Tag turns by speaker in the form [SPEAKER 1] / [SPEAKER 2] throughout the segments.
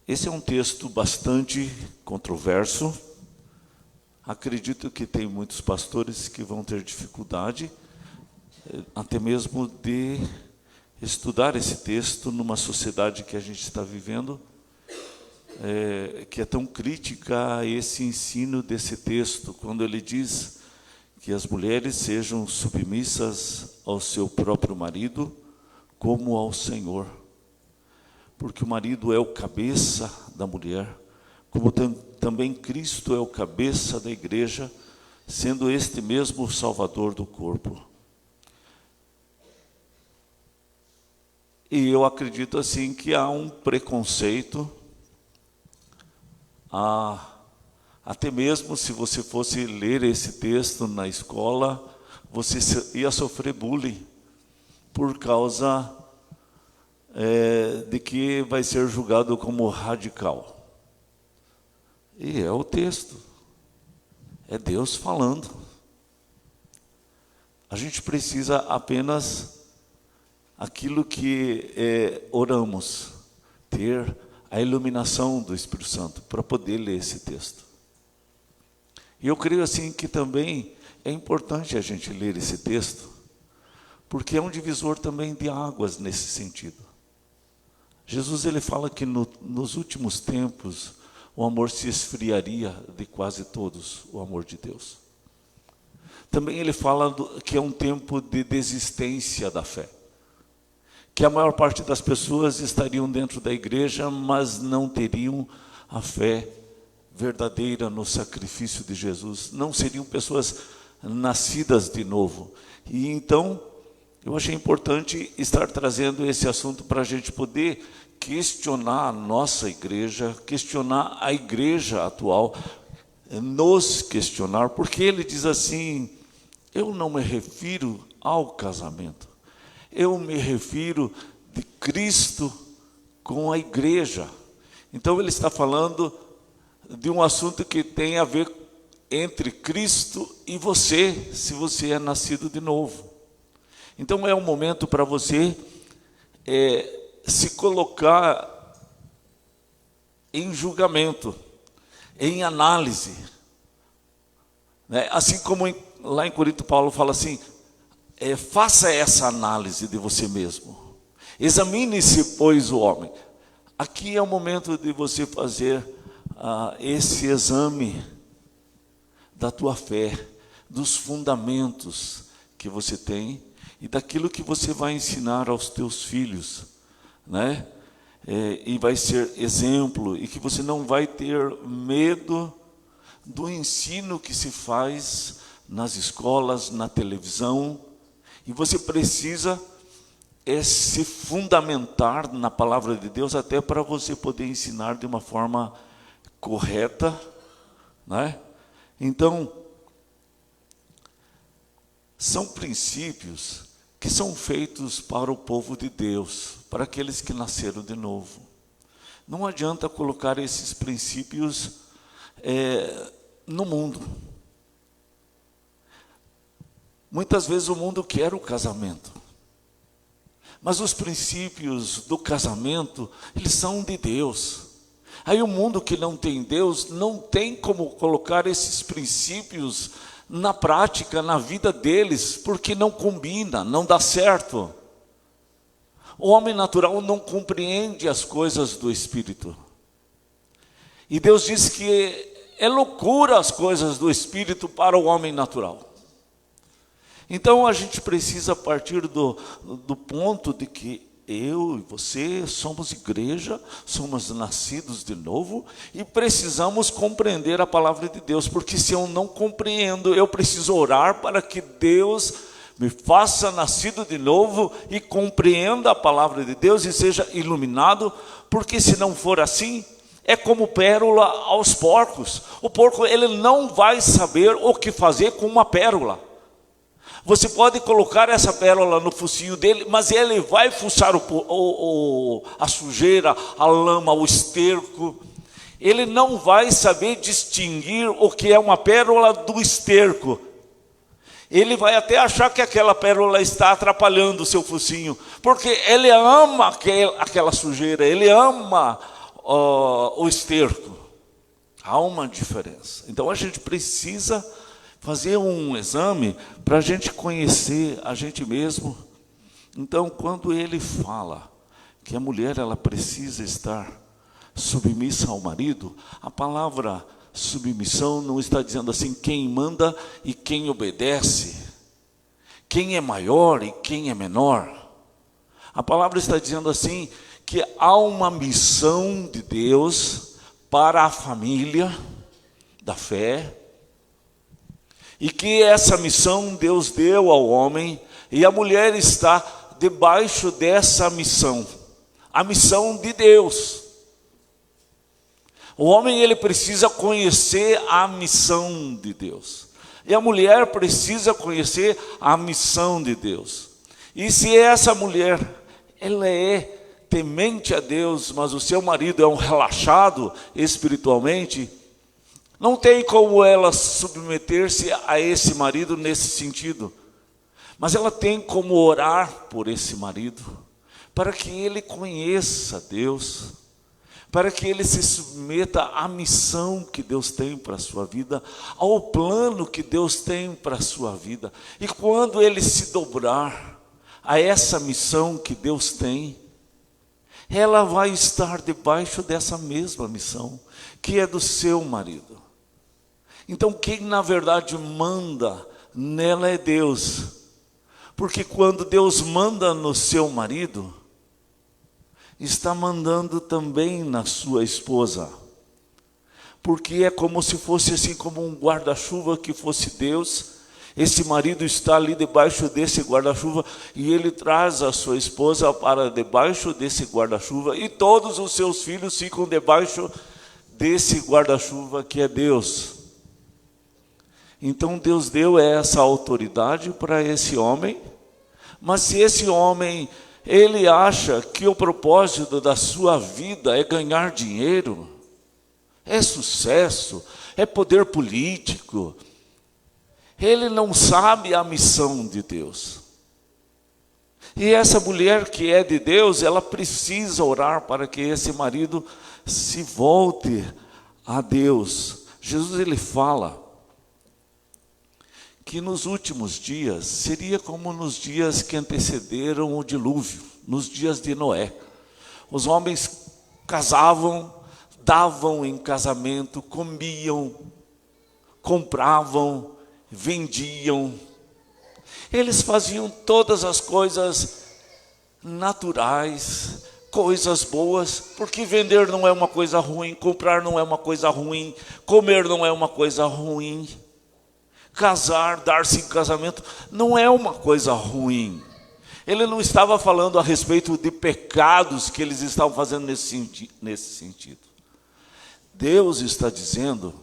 [SPEAKER 1] Esse é um texto bastante controverso. Acredito que tem muitos pastores que vão ter dificuldade, até mesmo de estudar esse texto numa sociedade que a gente está vivendo, que é tão crítica a esse ensino desse texto, quando ele diz que as mulheres sejam submissas ao seu próprio marido, como ao Senhor. Porque o marido é o cabeça da mulher, como também Cristo é o cabeça da igreja, sendo este mesmo o Salvador do corpo. E eu acredito assim que há um preconceito, até mesmo se você fosse ler esse texto na escola, você ia sofrer bullying, por causa de que vai ser julgado como radical. E é o texto, é Deus falando. A gente precisa apenas aquilo que oramos, ter a iluminação do Espírito Santo para poder ler esse texto. E eu creio assim que também é importante a gente ler esse texto, porque é um divisor também de águas nesse sentido. Jesus ele fala que nos últimos tempos o amor se esfriaria de quase todos, o amor de Deus. Também ele fala que é um tempo de desistência da fé, que a maior parte das pessoas estariam dentro da igreja, mas não teriam a fé verdadeira no sacrifício de Jesus, não seriam pessoas nascidas de novo. E então eu achei importante estar trazendo esse assunto para a gente poder questionar a nossa igreja, questionar a igreja atual, nos questionar, porque ele diz assim: eu não me refiro ao casamento, eu me refiro de Cristo com a igreja. Então ele está falando de um assunto que tem a ver entre Cristo e você, se você é nascido de novo. Então é um momento para você se colocar em julgamento, em análise, né? Assim como lá em Corinto Paulo fala assim, faça essa análise de você mesmo, examine-se pois o homem. Aqui é o momento de você fazer esse exame da tua fé, dos fundamentos que você tem e daquilo que você vai ensinar aos teus filhos, né? E vai ser exemplo, e que você não vai ter medo do ensino que se faz nas escolas, na televisão, e você precisa se fundamentar na palavra de Deus, até para você poder ensinar de uma forma correta, né? Então, são princípios que são feitos para o povo de Deus, para aqueles que nasceram de novo. Não adianta colocar esses princípios no mundo. Muitas vezes o mundo quer o casamento, mas os princípios do casamento, eles são de Deus. Aí o mundo que não tem Deus, não tem como colocar esses princípios na prática, na vida deles, porque não combina, não dá certo. O homem natural não compreende as coisas do Espírito. E Deus diz que é loucura as coisas do Espírito para o homem natural. Então a gente precisa partir do ponto de que eu e você somos igreja, somos nascidos de novo e precisamos compreender a palavra de Deus, porque se eu não compreendo, eu preciso orar para que Deus me faça nascido de novo e compreenda a palavra de Deus e seja iluminado, porque se não for assim, é como pérola aos porcos. O porco ele não vai saber o que fazer com uma pérola. Você pode colocar essa pérola no focinho dele, mas ele vai fuçar a sujeira, a lama, o esterco. Ele não vai saber distinguir o que é uma pérola do esterco. Ele vai até achar que aquela pérola está atrapalhando o seu focinho, porque ele ama aquela sujeira, ele ama o esterco. Há uma diferença. Então a gente precisa fazer um exame para a gente conhecer a gente mesmo. Então, quando ele fala que a mulher ela precisa estar submissa ao marido, a palavra submissão não está dizendo assim quem manda e quem obedece, quem é maior e quem é menor. A palavra está dizendo assim que há uma missão de Deus para a família da fé, e que essa missão Deus deu ao homem, e a mulher está debaixo dessa missão, a missão de Deus. O homem ele precisa conhecer a missão de Deus, e a mulher precisa conhecer a missão de Deus. E se essa mulher ela é temente a Deus, mas o seu marido é um relaxado espiritualmente, não tem como ela submeter-se a esse marido nesse sentido. Mas ela tem como orar por esse marido, para que ele conheça Deus, para que ele se submeta à missão que Deus tem para a sua vida, ao plano que Deus tem para a sua vida. E quando ele se dobrar a essa missão que Deus tem, ela vai estar debaixo dessa mesma missão, que é do seu marido. Então quem na verdade manda nela é Deus, porque quando Deus manda no seu marido, está mandando também na sua esposa, porque é como se fosse assim, como um guarda-chuva que fosse Deus. Esse marido está ali debaixo desse guarda-chuva, e ele traz a sua esposa para debaixo desse guarda-chuva, e todos os seus filhos ficam debaixo desse guarda-chuva que é Deus. Então Deus deu essa autoridade para esse homem, mas se esse homem, ele acha que o propósito da sua vida é ganhar dinheiro, é sucesso, é poder político, ele não sabe a missão de Deus. E essa mulher que é de Deus, ela precisa orar para que esse marido se volte a Deus. Jesus ele fala que nos últimos dias seria como nos dias que antecederam o dilúvio, nos dias de Noé. Os homens casavam, davam em casamento, comiam, compravam, vendiam. Eles faziam todas as coisas naturais, coisas boas, porque vender não é uma coisa ruim, comprar não é uma coisa ruim, comer não é uma coisa ruim, casar, dar-se em casamento não é uma coisa ruim. Ele não estava falando a respeito de pecados que eles estavam fazendo nesse sentido. Deus está dizendo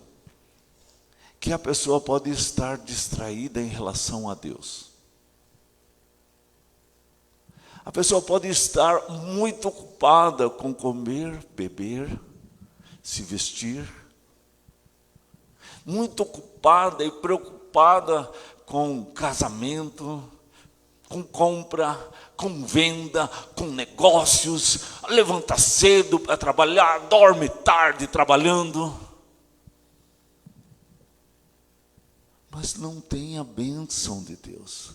[SPEAKER 1] que a pessoa pode estar distraída em relação a Deus. A pessoa pode estar muito ocupada com comer, beber, se vestir, muito ocupada e preocupada com casamento, com compra, com venda, com negócios, levanta cedo para trabalhar, dorme tarde trabalhando. Mas não tem a bênção de Deus,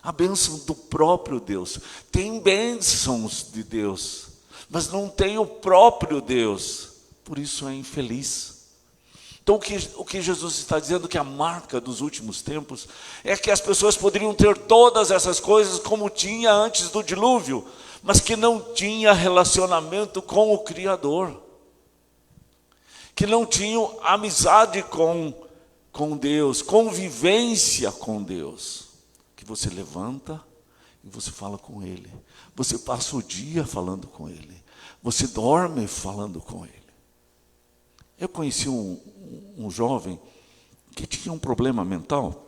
[SPEAKER 1] a bênção do próprio Deus. Tem bênçãos de Deus, mas não tem o próprio Deus, por isso é infeliz. Então o que Jesus está dizendo, que a marca dos últimos tempos, é que as pessoas poderiam ter todas essas coisas como tinha antes do dilúvio, mas que não tinha relacionamento com o Criador, que não tinham amizade com Deus, convivência com Deus, que você levanta e você fala com Ele, você passa o dia falando com Ele, você dorme falando com Ele. Eu conheci um jovem que tinha um problema mental.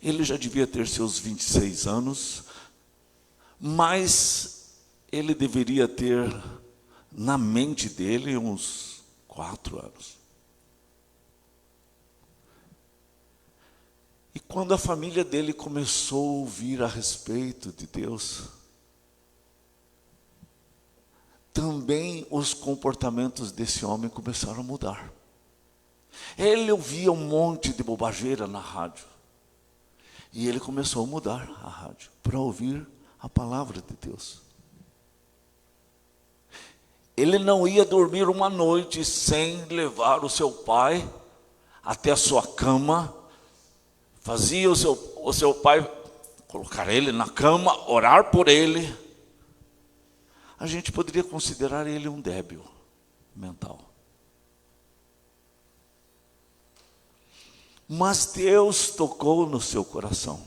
[SPEAKER 1] Ele já devia ter seus 26 anos, mas ele deveria ter na mente dele uns 4 anos. E quando a família dele começou a ouvir a respeito de Deus, também os comportamentos desse homem começaram a mudar. Ele ouvia um monte de bobageira na rádio. E ele começou a mudar a rádio para ouvir a palavra de Deus. Ele não ia dormir uma noite sem levar o seu pai até a sua cama. Fazia o seu pai colocar ele na cama, orar por ele. A gente poderia considerar ele um débil mental. Mas Deus tocou no seu coração.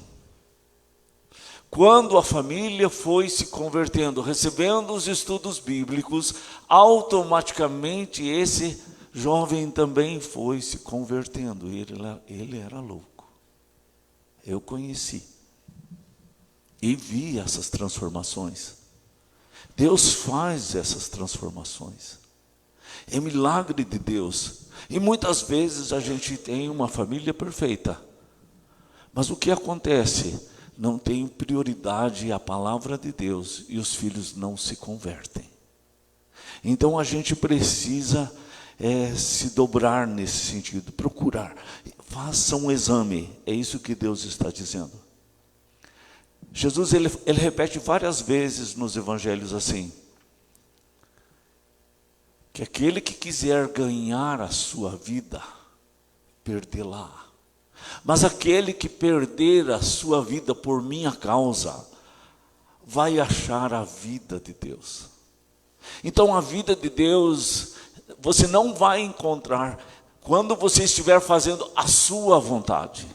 [SPEAKER 1] Quando a família foi se convertendo, recebendo os estudos bíblicos, automaticamente esse jovem também foi se convertendo. Ele era louco. Eu conheci e vi essas transformações. Deus faz essas transformações. É milagre de Deus. E muitas vezes a gente tem uma família perfeita. Mas o que acontece? Não tem prioridade a palavra de Deus e os filhos não se convertem. Então a gente precisa se dobrar nesse sentido, procurar. Faça um exame, é isso que Deus está dizendo. Jesus ele repete várias vezes nos evangelhos assim: que aquele que quiser ganhar a sua vida, perdê-la. Mas aquele que perder a sua vida por minha causa, vai achar a vida de Deus. Então a vida de Deus, você não vai encontrar quando você estiver fazendo a sua vontade,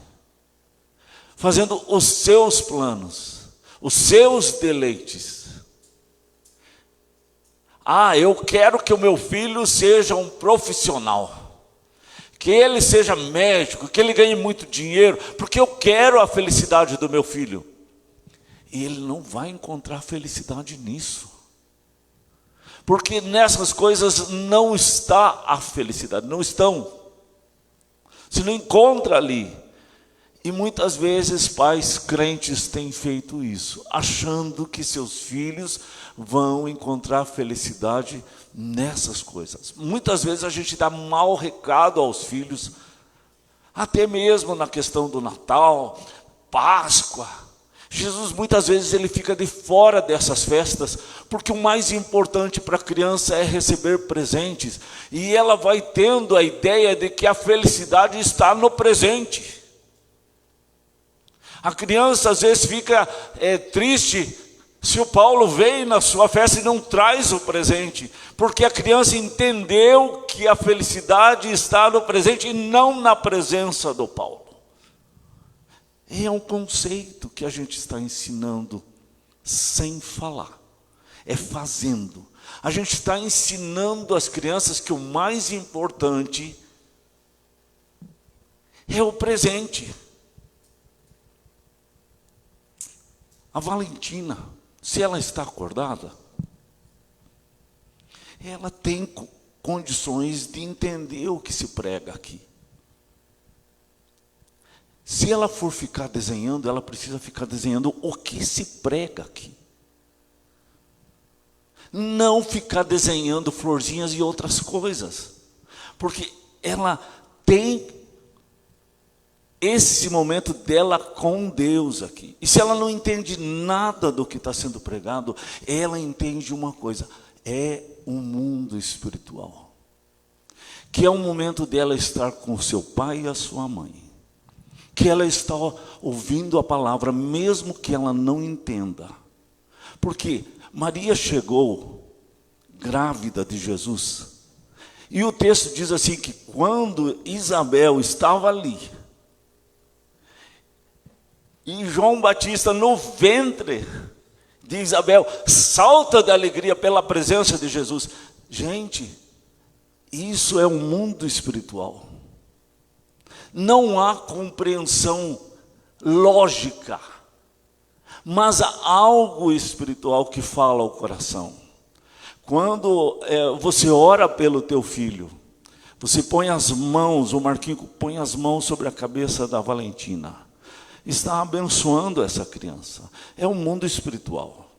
[SPEAKER 1] fazendo os seus planos, os seus deleites. Eu quero que o meu filho seja um profissional, que ele seja médico, que ele ganhe muito dinheiro, porque eu quero a felicidade do meu filho. E ele não vai encontrar felicidade nisso, porque nessas coisas não está a felicidade, não estão. Você não encontra ali. E muitas vezes pais crentes têm feito isso, achando que seus filhos vão encontrar felicidade nessas coisas. Muitas vezes a gente dá mau recado aos filhos, até mesmo na questão do Natal, Páscoa. Jesus muitas vezes ele fica de fora dessas festas, porque o mais importante para a criança é receber presentes, e ela vai tendo a ideia de que a felicidade está no presente. A criança às vezes fica triste se o Paulo vem na sua festa e não traz o presente, porque a criança entendeu que a felicidade está no presente e não na presença do Paulo. É um conceito que a gente está ensinando sem falar, é fazendo. A gente está ensinando às crianças que o mais importante é o presente. A Valentina, se ela está acordada, ela tem condições de entender o que se prega aqui. Se ela for ficar desenhando, ela precisa ficar desenhando o que se prega aqui. Não ficar desenhando florzinhas e outras coisas, porque ela tem esse momento dela com Deus aqui. E se ela não entende nada do que está sendo pregado, ela entende uma coisa: é um mundo espiritual, que é um momento dela estar com o seu pai e a sua mãe, que ela está ouvindo a palavra, mesmo que ela não entenda. Porque Maria chegou grávida de Jesus, e o texto diz assim, que quando Isabel estava ali, e João Batista no ventre de Isabel salta de alegria pela presença de Jesus. Gente, isso é um mundo espiritual. Não há compreensão lógica, mas há algo espiritual que fala ao coração. Quando você ora pelo teu filho, você põe as mãos, o Marquinho põe as mãos sobre a cabeça da Valentina, está abençoando essa criança. É um mundo espiritual.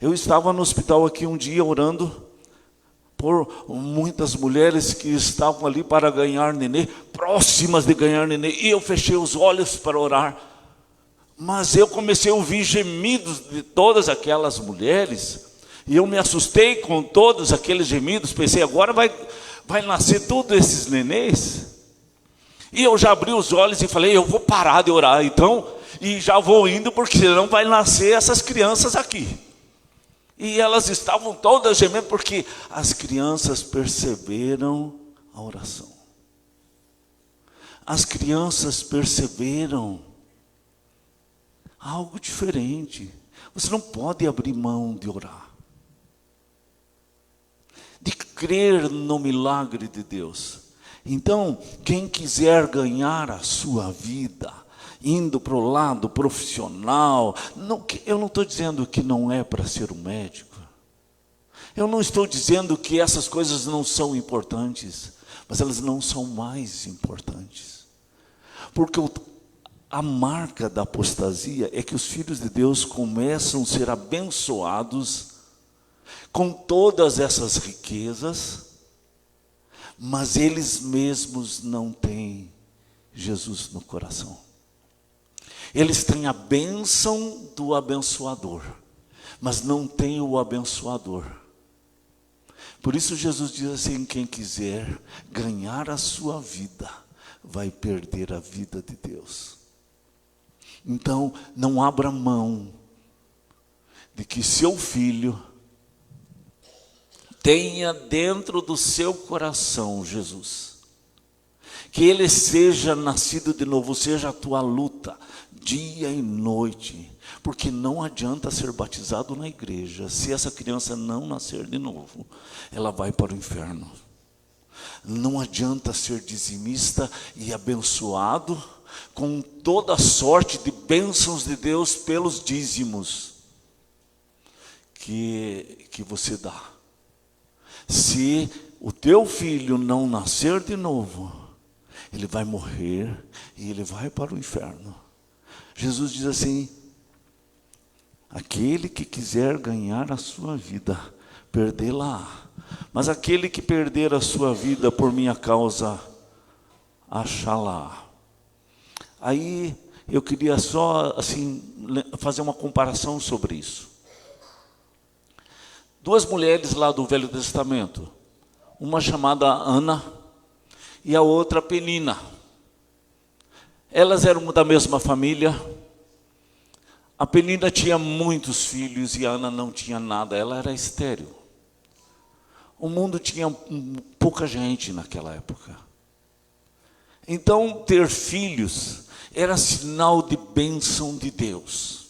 [SPEAKER 1] Eu estava no hospital aqui um dia orando por muitas mulheres que estavam ali para ganhar nenê, próximas de ganhar nenê, e eu fechei os olhos para orar, mas eu comecei a ouvir gemidos de todas aquelas mulheres, e eu me assustei com todos aqueles gemidos, pensei, agora vai nascer todos esses nenês, e eu já abri os olhos e falei, eu vou parar de orar então, e já vou indo, porque senão vai nascer essas crianças aqui. E elas estavam todas gemendo, porque as crianças perceberam a oração. As crianças perceberam algo diferente. Você não pode abrir mão de orar, de crer no milagre de Deus. Então, quem quiser ganhar a sua vida, indo para o lado profissional, eu não estou dizendo que não é para ser um médico, eu não estou dizendo que essas coisas não são importantes, mas elas não são mais importantes, porque a marca da apostasia é que os filhos de Deus começam a ser abençoados com todas essas riquezas, mas eles mesmos não têm Jesus no coração. Eles têm a bênção do abençoador, mas não têm o abençoador. Por isso Jesus diz assim, quem quiser ganhar a sua vida, vai perder a vida de Deus. Então, não abra mão de que seu filho tenha dentro do seu coração Jesus. Que ele seja nascido de novo, seja a tua luta, dia e noite. Porque não adianta ser batizado na igreja, se essa criança não nascer de novo, ela vai para o inferno. Não adianta ser dizimista e abençoado com toda sorte de bênçãos de Deus pelos dízimos que você dá. Se o teu filho não nascer de novo, ele vai morrer e ele vai para o inferno. Jesus diz assim, aquele que quiser ganhar a sua vida, perdê-la. Mas aquele que perder a sua vida por minha causa, achá-la. Aí eu queria só assim fazer uma comparação sobre isso. Duas mulheres lá do Velho Testamento, uma chamada Ana e a outra Penina. Elas eram da mesma família. A Penina tinha muitos filhos e a Ana não tinha nada, ela era estéril. O mundo tinha pouca gente naquela época. Então, ter filhos era sinal de bênção de Deus,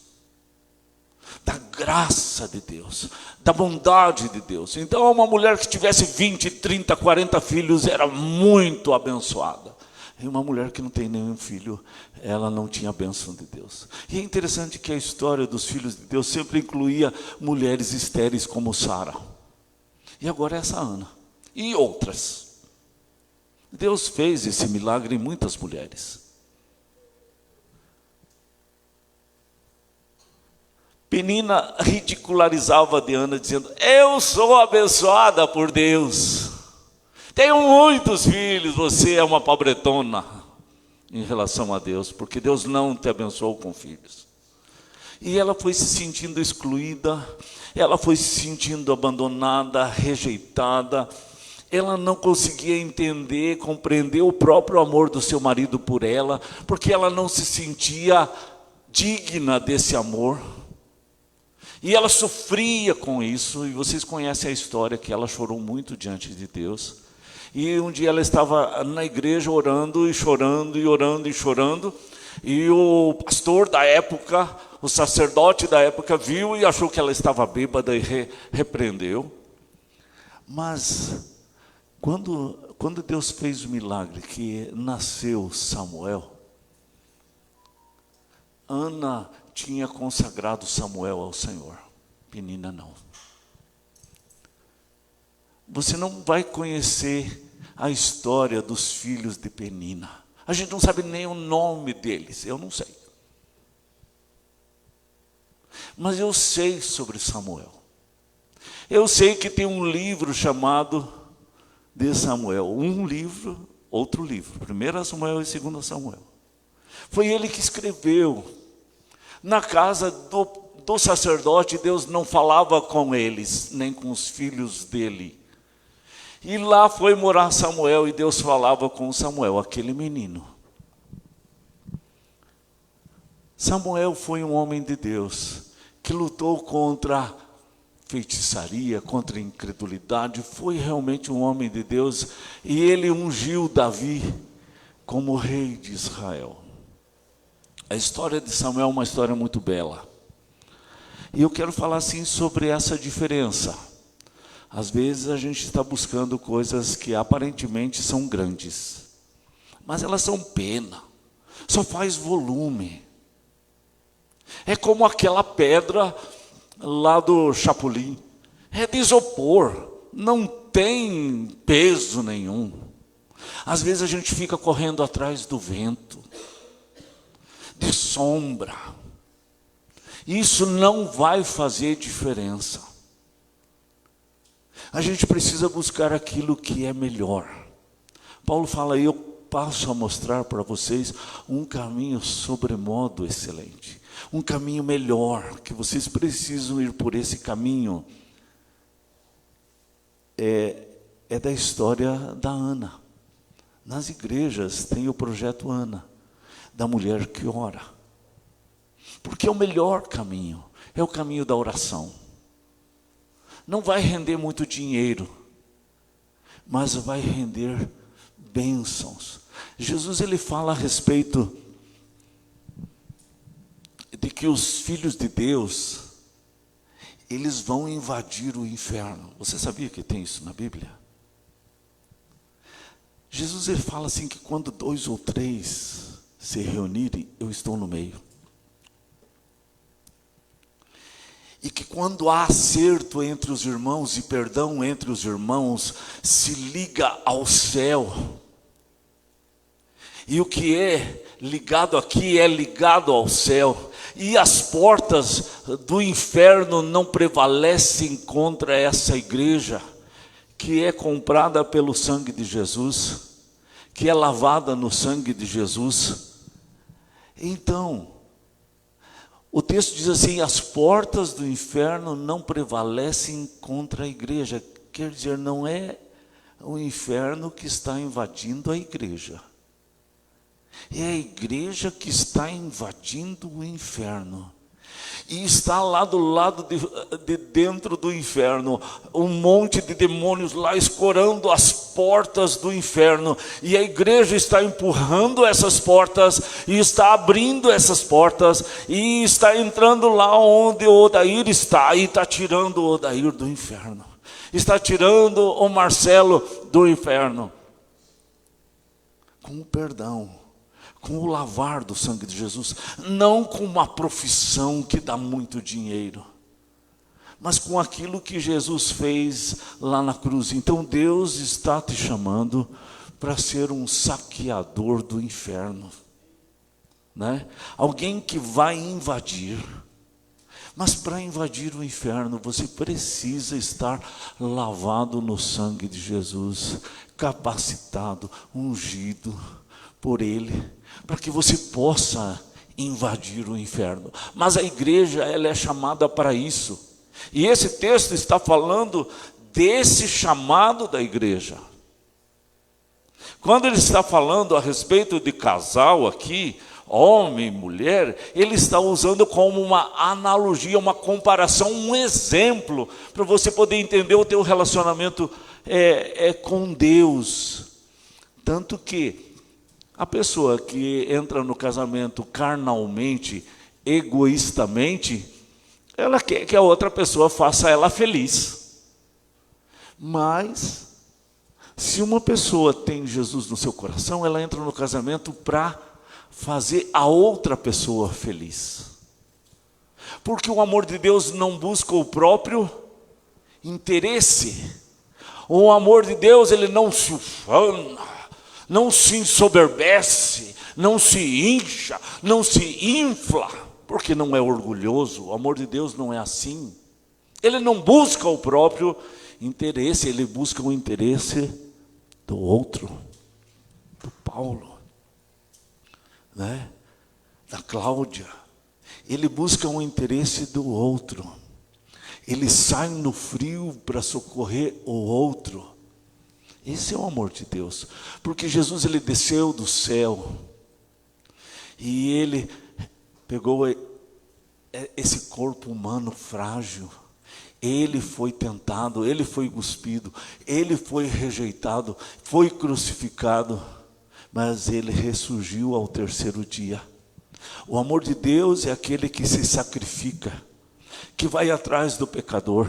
[SPEAKER 1] da graça de Deus, da bondade de Deus. Então, uma mulher que tivesse 20, 30, 40 filhos era muito abençoada. E uma mulher que não tem nenhum filho, ela não tinha a bênção de Deus. E é interessante que a história dos filhos de Deus sempre incluía mulheres estéreis como Sara. E agora essa Ana. E outras. Deus fez esse milagre em muitas mulheres. Penina ridicularizava de Ana, dizendo, eu sou abençoada por Deus. Tenho muitos filhos, você é uma pobretona em relação a Deus, porque Deus não te abençoou com filhos. E ela foi se sentindo excluída, ela foi se sentindo abandonada, rejeitada. Ela não conseguia entender, compreender o próprio amor do seu marido por ela, porque ela não se sentia digna desse amor. E ela sofria com isso, e vocês conhecem a história que ela chorou muito diante de Deus. E um dia ela estava na igreja orando e chorando e orando e chorando, e o pastor da época, o sacerdote da época viu e achou que ela estava bêbada e repreendeu. Mas quando Deus fez o milagre que nasceu Samuel, Ana tinha consagrado Samuel ao Senhor, Penina não. Você não vai conhecer a história dos filhos de Penina. A gente não sabe nem o nome deles, eu não sei. Mas eu sei sobre Samuel. Eu sei que tem um livro chamado de Samuel. Um livro, outro livro. 1 Samuel e 2 Samuel. Foi ele que escreveu. Na casa do sacerdote, Deus não falava com eles, nem com os filhos dele. E lá foi morar Samuel, e Deus falava com Samuel, aquele menino. Samuel foi um homem de Deus, que lutou contra feitiçaria, contra a incredulidade. Foi realmente um homem de Deus, e ele ungiu Davi como rei de Israel. A história de Samuel é uma história muito bela. E eu quero falar assim sobre essa diferença. Às vezes a gente está buscando coisas que aparentemente são grandes, mas elas são pena, só faz volume. É como aquela pedra lá do Chapolin, é de isopor, não tem peso nenhum. Às vezes a gente fica correndo atrás do vento, de sombra. Isso não vai fazer diferença. A gente precisa buscar aquilo que é melhor. Paulo fala, eu passo a mostrar para vocês um caminho sobremodo excelente. Um caminho melhor, que vocês precisam ir por esse caminho. É da história da Ana. Nas igrejas tem o projeto Ana, da mulher que ora. Porque é o melhor caminho, é o caminho da oração. Não vai render muito dinheiro, mas vai render bênçãos. Jesus ele fala a respeito de que os filhos de Deus, eles vão invadir o inferno. Você sabia que tem isso na Bíblia? Jesus ele fala assim que quando 2 ou 3 se reunirem, eu estou no meio. E que quando há acerto entre os irmãos e perdão entre os irmãos, se liga ao céu. E o que é ligado aqui é ligado ao céu. E as portas do inferno não prevalecem contra essa igreja, que é comprada pelo sangue de Jesus, que é lavada no sangue de Jesus. Então, o texto diz assim, as portas do inferno não prevalecem contra a igreja. Quer dizer, não é o inferno que está invadindo a igreja. É a igreja que está invadindo o inferno. E está lá do lado de dentro do inferno, um monte de demônios lá escorando as portas do inferno. E a igreja está empurrando essas portas, e está abrindo essas portas, e está entrando lá onde o Odair está, e está tirando o Odair do inferno. Está tirando o Marcelo do inferno. Com o perdão, com o lavar do sangue de Jesus, não com uma profissão que dá muito dinheiro, mas com aquilo que Jesus fez lá na cruz. Então Deus está te chamando para ser um saqueador do inferno, né? Alguém que vai invadir. Mas para invadir o inferno, você precisa estar lavado no sangue de Jesus, capacitado, ungido por Ele, para que você possa invadir o inferno. Mas a igreja, ela é chamada para isso. E esse texto está falando desse chamado da igreja. Quando ele está falando a respeito de casal aqui, homem e mulher, ele está usando como uma analogia, uma comparação, um exemplo, para você poder entender o teu relacionamento com Deus. Tanto que a pessoa que entra no casamento carnalmente, egoístamente, ela quer que a outra pessoa faça ela feliz. Mas, se uma pessoa tem Jesus no seu coração, ela entra no casamento para fazer a outra pessoa feliz. Porque o amor de Deus não busca o próprio interesse. O amor de Deus, ele não se ufana, não se ensoberbece, não se incha, não se infla, porque não é orgulhoso. O amor de Deus não é assim. Ele não busca o próprio interesse, ele busca o interesse do outro, do Paulo, né? Da Cláudia. Ele busca o interesse do outro. Ele sai no frio para socorrer o outro. Esse é o amor de Deus. Porque Jesus, ele desceu do céu e ele pegou esse corpo humano frágil. Ele foi tentado, ele foi cuspido, ele foi rejeitado, foi crucificado, mas ele ressurgiu ao terceiro dia. O amor de Deus é aquele que se sacrifica, que vai atrás do pecador.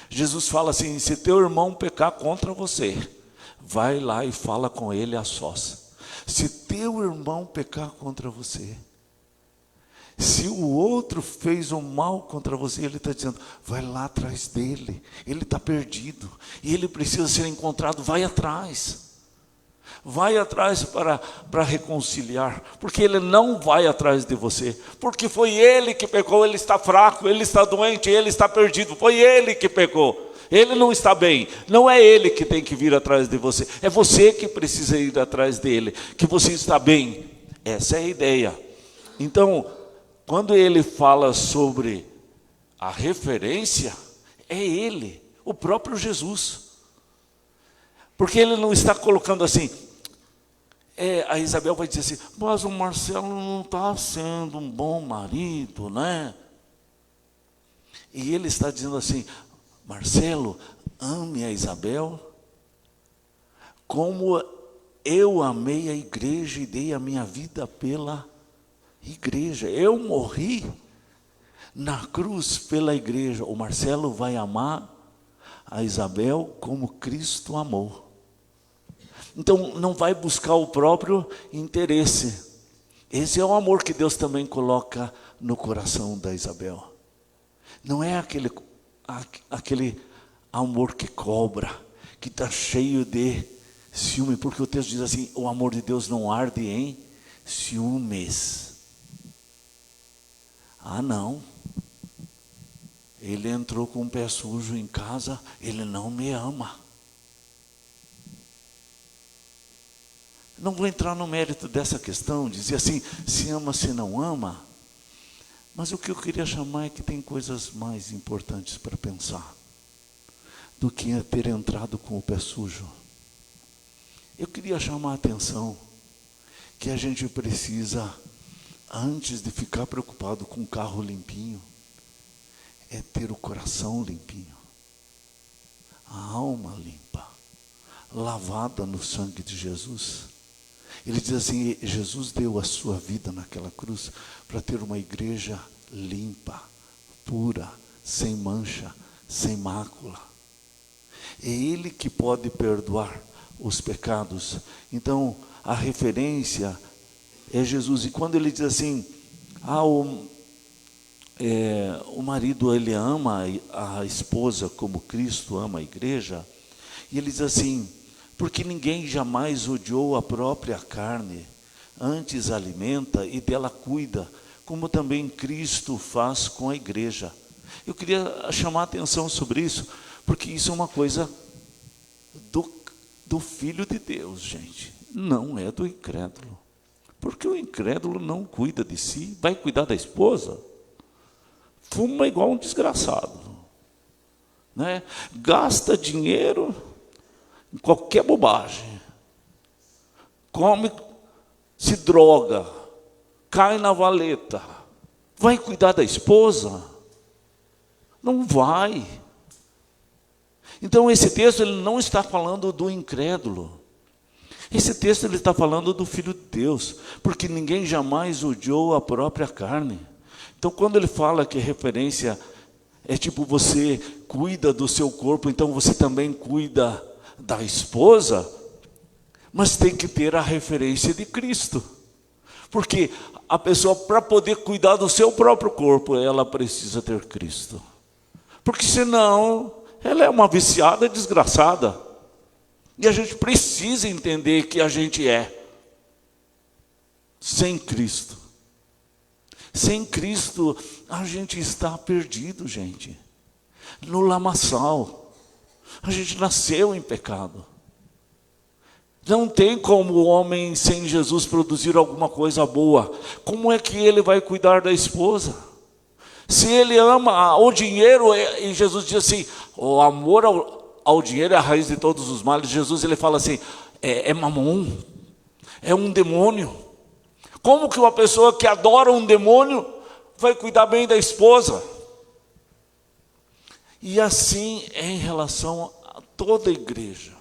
[SPEAKER 1] Jesus fala assim: se teu irmão pecar contra você, vai lá e fala com ele a sós. Se teu irmão pecar contra você, se o outro fez um mal contra você, ele está dizendo, vai lá atrás dele. Ele está perdido e ele precisa ser encontrado. Vai atrás para reconciliar, porque ele não vai atrás de você, porque foi ele que pecou. Ele está fraco, ele está doente, ele está perdido. Foi ele que pecou. Ele não está bem. Não é ele que tem que vir atrás de você, é você que precisa ir atrás dele, que você está bem. Essa é a ideia. Então, quando ele fala sobre a referência, é ele, o próprio Jesus. Porque ele não está colocando assim, a Isabel vai dizer assim, mas o Marcelo não está sendo um bom marido, né? E ele está dizendo assim, Marcelo, ame a Isabel como eu amei a igreja e dei a minha vida pela igreja. Eu morri na cruz pela igreja. O Marcelo vai amar a Isabel como Cristo amou. Então não vai buscar o próprio interesse. Esse é o amor que Deus também coloca no coração da Isabel. Não é aquele amor que cobra, que está cheio de ciúme, porque o texto diz assim, o amor de Deus não arde em ciúmes. Ah, não, ele entrou com o pé sujo em casa, ele não me ama. Não vou entrar no mérito dessa questão, dizer assim, se ama, se não ama. Mas o que eu queria chamar é que tem coisas mais importantes para pensar do que ter entrado com o pé sujo. Eu queria chamar a atenção que a gente precisa, antes de ficar preocupado com o carro limpinho, é ter o coração limpinho, a alma limpa, lavada no sangue de Jesus. Ele diz assim, Jesus deu a sua vida naquela cruz para ter uma igreja limpa, pura, sem mancha, sem mácula. É Ele que pode perdoar os pecados. Então, a referência é Jesus. E quando ele diz assim, o marido ele ama a esposa como Cristo ama a igreja, e ele diz assim, porque ninguém jamais odiou a própria carne, antes alimenta e dela cuida, como também Cristo faz com a igreja. Eu queria chamar a atenção sobre isso, porque isso é uma coisa do Filho de Deus, gente, não é do incrédulo. Porque o incrédulo não cuida de si, vai cuidar da esposa, fuma igual um desgraçado, né? Gasta dinheiro em qualquer bobagem, come, se droga, cai na valeta, vai cuidar da esposa? Não vai. Então esse texto ele não está falando do incrédulo. Esse texto ele está falando do Filho de Deus, porque ninguém jamais odiou a própria carne. Então quando ele fala que referência é tipo você cuida do seu corpo, então você também cuida da esposa, mas tem que ter a referência de Cristo. Porque a pessoa, para poder cuidar do seu próprio corpo, ela precisa ter Cristo. Porque senão, ela é uma viciada desgraçada. E a gente precisa entender que a gente é sem Cristo. Sem Cristo, a gente está perdido, gente. no lamaçal. A gente nasceu em pecado. Não tem como o homem sem Jesus produzir alguma coisa boa. Como é que ele vai cuidar da esposa? Se ele ama o dinheiro, e Jesus diz assim, o amor ao dinheiro é a raiz de todos os males. Jesus ele fala assim, é mamon, é um demônio. Como que uma pessoa que adora um demônio vai cuidar bem da esposa? E assim é em relação a toda a igreja.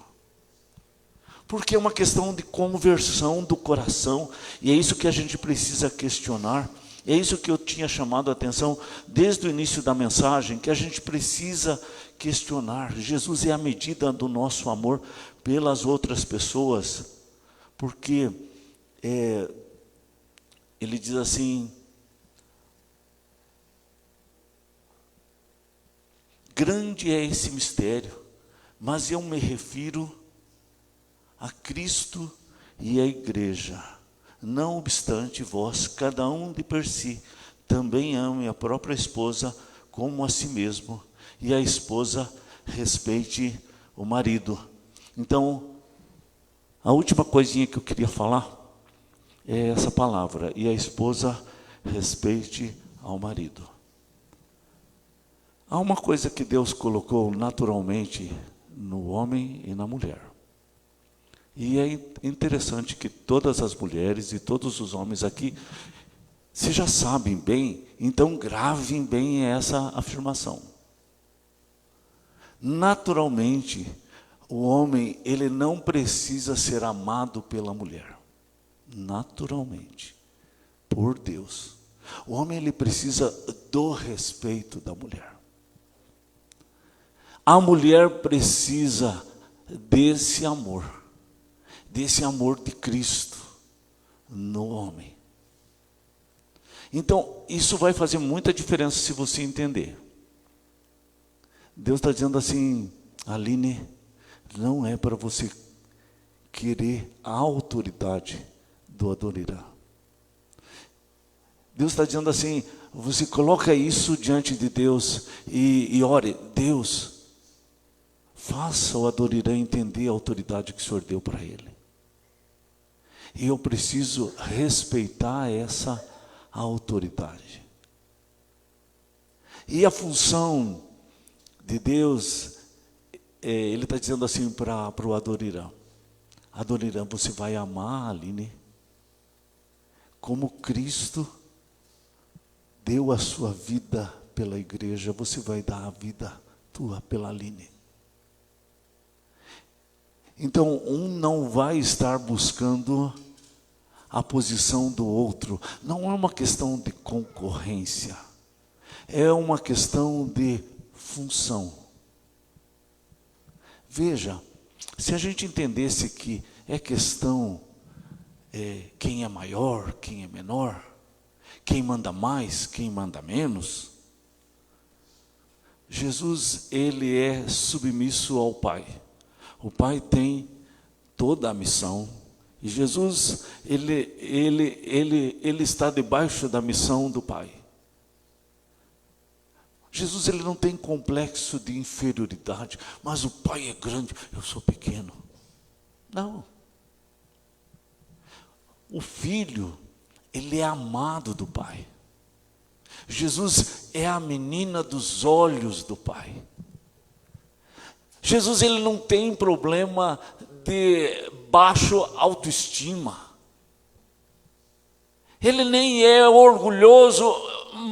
[SPEAKER 1] Porque é uma questão de conversão do coração, e é isso que a gente precisa questionar. É isso que eu tinha chamado a atenção desde o início da mensagem, que a gente precisa questionar. Jesus é a medida do nosso amor pelas outras pessoas, porque ele diz assim, grande é esse mistério, mas eu me refiro a Cristo e a igreja. Não obstante vós, cada um de per si, também ame a própria esposa como a si mesmo, e a esposa respeite o marido. Então, a última coisinha que eu queria falar é essa palavra, e a esposa respeite ao marido. Há uma coisa que Deus colocou naturalmente no homem e na mulher. E é interessante que todas as mulheres e todos os homens aqui, se já sabem bem, então gravem bem essa afirmação. Naturalmente, o homem, ele não precisa ser amado pela mulher. Naturalmente, por Deus. O homem, ele precisa do respeito da mulher. A mulher precisa desse amor de Cristo no homem. Então, isso vai fazer muita diferença se você entender. Deus está dizendo assim, Aline, não é para você querer a autoridade do Adoniram. Deus está dizendo assim, você coloca isso diante de Deus e ore, Deus, faça o Adoniram entender a autoridade que o Senhor deu para ele. E eu preciso respeitar essa autoridade. E a função de Deus, ele está dizendo assim para o Adoniram. Adoniram, você vai amar a Aline como Cristo deu a sua vida pela igreja, você vai dar a vida tua pela Aline. Então, um não vai estar buscando a posição do outro. Não é uma questão de concorrência. É uma questão de função. Veja, se a gente entendesse que é questão quem é maior, quem é menor, quem manda mais, quem manda menos, Jesus, ele é submisso ao Pai. O Pai tem toda a missão. E Jesus, ele está debaixo da missão do Pai. Jesus, ele não tem complexo de inferioridade. Mas o Pai é grande, eu sou pequeno. Não. O Filho, ele é amado do Pai. Jesus é a menina dos olhos do Pai. Jesus, ele não tem problema de baixa autoestima. Ele nem é orgulhoso,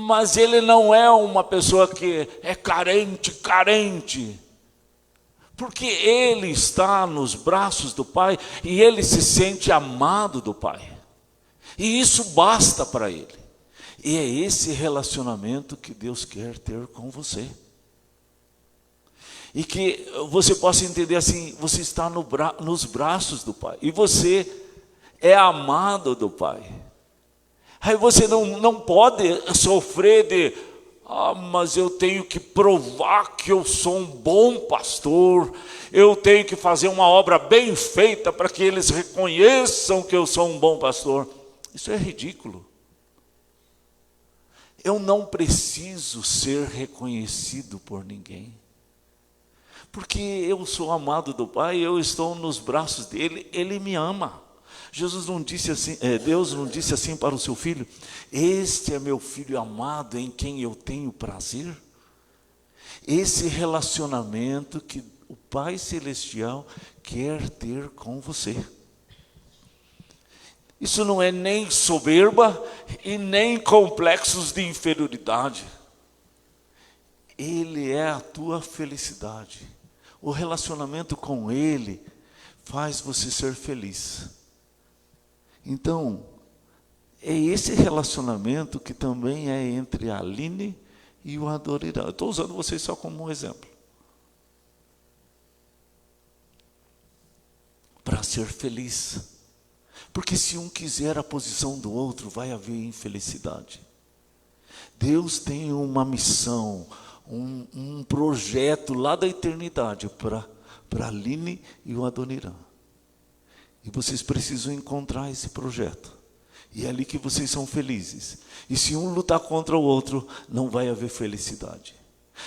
[SPEAKER 1] mas ele não é uma pessoa que é carente. Porque ele está nos braços do Pai e ele se sente amado do Pai. E isso basta para ele. E é esse relacionamento que Deus quer ter com você. E que você possa entender assim, você está nos braços do Pai. E você é amado do Pai. Aí você não pode sofrer de, mas eu tenho que provar que eu sou um bom pastor. Eu tenho que fazer uma obra bem feita para que eles reconheçam que eu sou um bom pastor. Isso é ridículo. Eu não preciso ser reconhecido por ninguém. Porque eu sou amado do Pai, eu estou nos braços dele, ele me ama. Jesus não disse assim, Deus não disse assim para o seu filho: este é meu filho amado em quem eu tenho prazer. Esse relacionamento que o Pai Celestial quer ter com você. Isso não é nem soberba e nem complexos de inferioridade. Ele é a tua felicidade. O relacionamento com Ele faz você ser feliz. Então, é esse relacionamento que também é entre a Aline e o Adoniran. Eu estou usando vocês só como um exemplo. Para ser feliz. Porque se um quiser a posição do outro, vai haver infelicidade. Deus tem uma missão, um projeto lá da eternidade para a Aline e o Adoniran. E vocês precisam encontrar esse projeto. E é ali que vocês são felizes. E se um lutar contra o outro, não vai haver felicidade.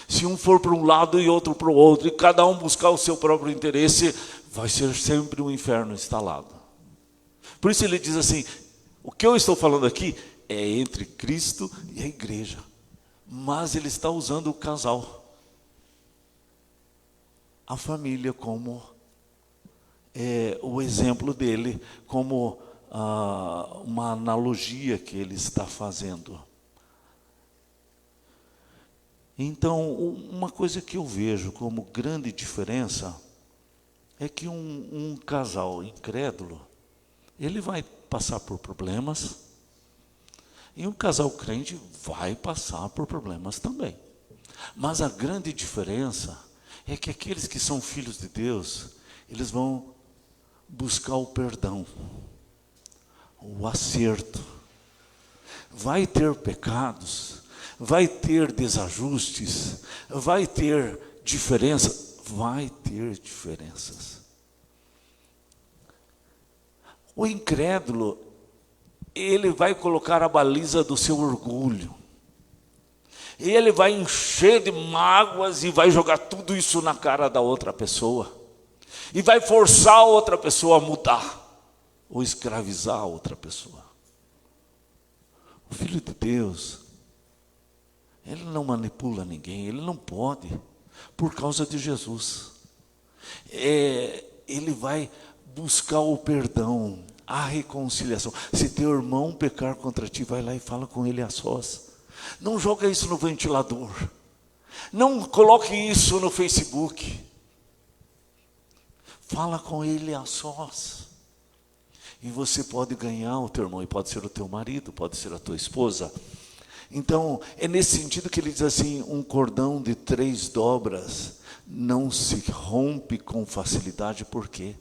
[SPEAKER 1] Se um for para um lado e outro para o outro, e cada um buscar o seu próprio interesse, vai ser sempre um inferno instalado. Por isso ele diz assim: o que eu estou falando aqui é entre Cristo e a igreja. Mas ele está usando o casal, a família, como o exemplo dele, como uma analogia que ele está fazendo. Então, uma coisa que eu vejo como grande diferença é que um casal incrédulo, ele vai passar por problemas, e um casal crente vai passar por problemas também. Mas a grande diferença é que aqueles que são filhos de Deus, eles vão buscar o perdão, o acerto. Vai ter pecados, vai ter desajustes, vai ter diferenças, O incrédulo, ele vai colocar a baliza do seu orgulho. E ele vai encher de mágoas e vai jogar tudo isso na cara da outra pessoa. E vai forçar a outra pessoa a mudar, ou escravizar a outra pessoa. O Filho de Deus, ele não manipula ninguém, ele não pode, por causa de Jesus. Ele vai buscar o perdão, a reconciliação. Se teu irmão pecar contra ti, vai lá e fala com ele a sós. Não joga isso no ventilador. Não coloque isso no Facebook. Fala com ele a sós. E você pode ganhar o teu irmão, e pode ser o teu marido, pode ser a tua esposa. Então, é nesse sentido que ele diz assim: um cordão de 3 dobras não se rompe com facilidade. Por quê?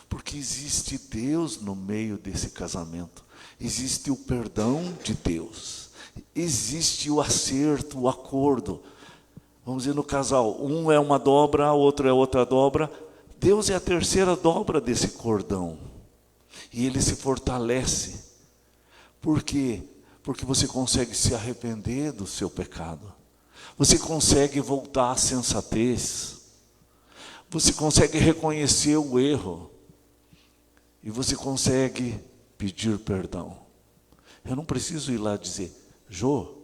[SPEAKER 1] Porque existe Deus no meio desse casamento. Existe o perdão de Deus. Existe o acerto, o acordo. Vamos dizer, no casal, um é uma dobra, o outro é outra dobra. Deus é a terceira dobra desse cordão. E ele se fortalece. Por quê? Porque você consegue se arrepender do seu pecado. Você consegue voltar à sensatez. Você consegue reconhecer o erro. E você consegue pedir perdão. Eu não preciso ir lá dizer: Jô,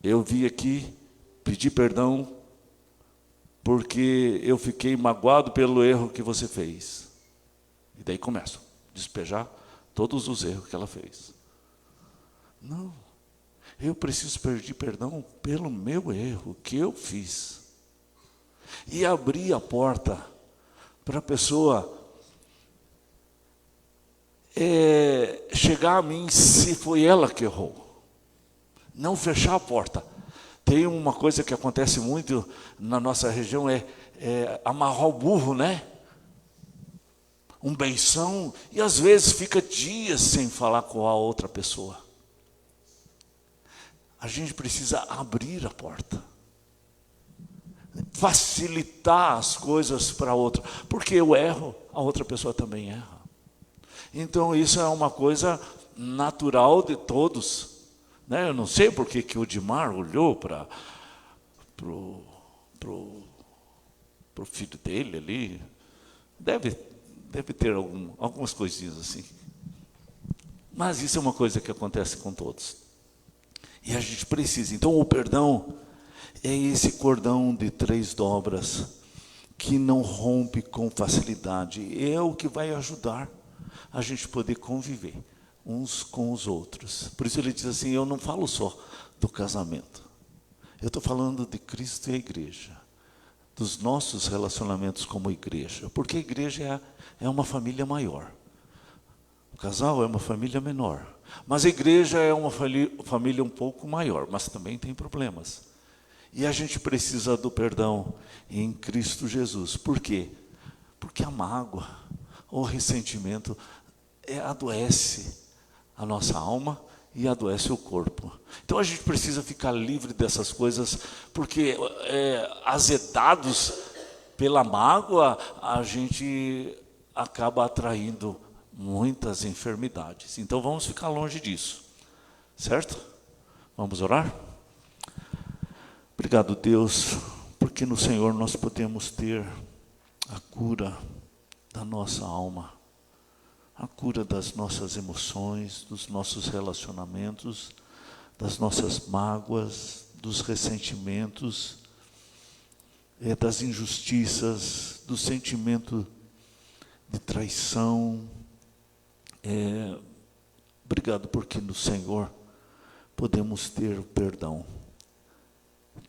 [SPEAKER 1] eu vim aqui pedir perdão porque eu fiquei magoado pelo erro que você fez. E daí começo a despejar todos os erros que ela fez. Não, eu preciso pedir perdão pelo meu erro que eu fiz. E abrir a porta para a pessoa chegar a mim se foi ela que errou. Não fechar a porta. Tem uma coisa que acontece muito na nossa região, amarrar o burro, né? Um beição, e às vezes fica dias sem falar com a outra pessoa. A gente precisa abrir a porta. Facilitar as coisas para a outra. Porque eu erro, a outra pessoa também erra. Então isso é uma coisa natural de todos. né? Eu não sei por que o Dimar olhou para pro filho dele ali. Deve ter algumas coisinhas assim. Mas isso é uma coisa que acontece com todos. E a gente precisa. Então o perdão é esse cordão de 3 dobras que não rompe com facilidade. É o que vai ajudar a gente poder conviver uns com os outros. Por isso ele diz assim, eu não falo só do casamento. Eu estou falando de Cristo e a igreja. Dos nossos relacionamentos como igreja. Porque a igreja é uma família maior. O casal é uma família menor. Mas a igreja é uma família um pouco maior. Mas também tem problemas. E a gente precisa do perdão em Cristo Jesus. Por quê? Porque a mágoa, o ressentimento, adoece a nossa alma e adoece o corpo. Então a gente precisa ficar livre dessas coisas, porque azedados pela mágoa, a gente acaba atraindo muitas enfermidades. Então vamos ficar longe disso, certo? Vamos orar? Obrigado, Deus, porque no Senhor nós podemos ter a cura da nossa alma, a cura das nossas emoções, dos nossos relacionamentos, das nossas mágoas, dos ressentimentos, das injustiças, do sentimento de traição. Obrigado porque no Senhor podemos ter o perdão,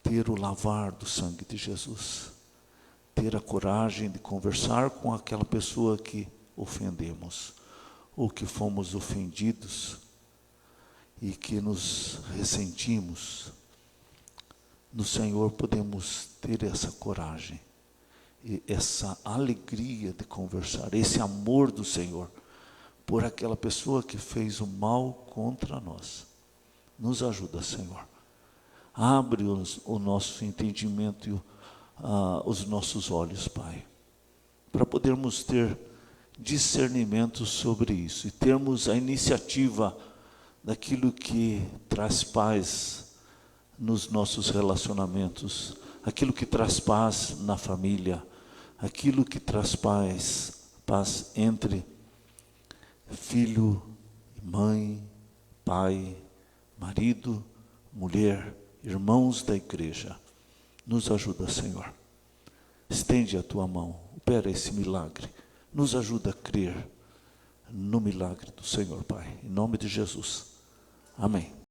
[SPEAKER 1] ter o lavar do sangue de Jesus, ter a coragem de conversar com aquela pessoa que ofendemos, ou que fomos ofendidos e que nos ressentimos. No Senhor podemos ter essa coragem, e essa alegria de conversar, esse amor do Senhor por aquela pessoa que fez o mal contra nós. Nos ajuda, Senhor. Abre o nosso entendimento e os nossos olhos, Pai, para podermos ter discernimento sobre isso e termos a iniciativa daquilo que traz paz nos nossos relacionamentos, aquilo que traz paz na família, aquilo que traz paz entre filho e mãe, pai, marido, mulher, irmãos da igreja. Nos ajuda, Senhor. Estende a tua mão, opera esse milagre. Nos ajuda a crer no milagre do Senhor, Pai. Em nome de Jesus. Amém.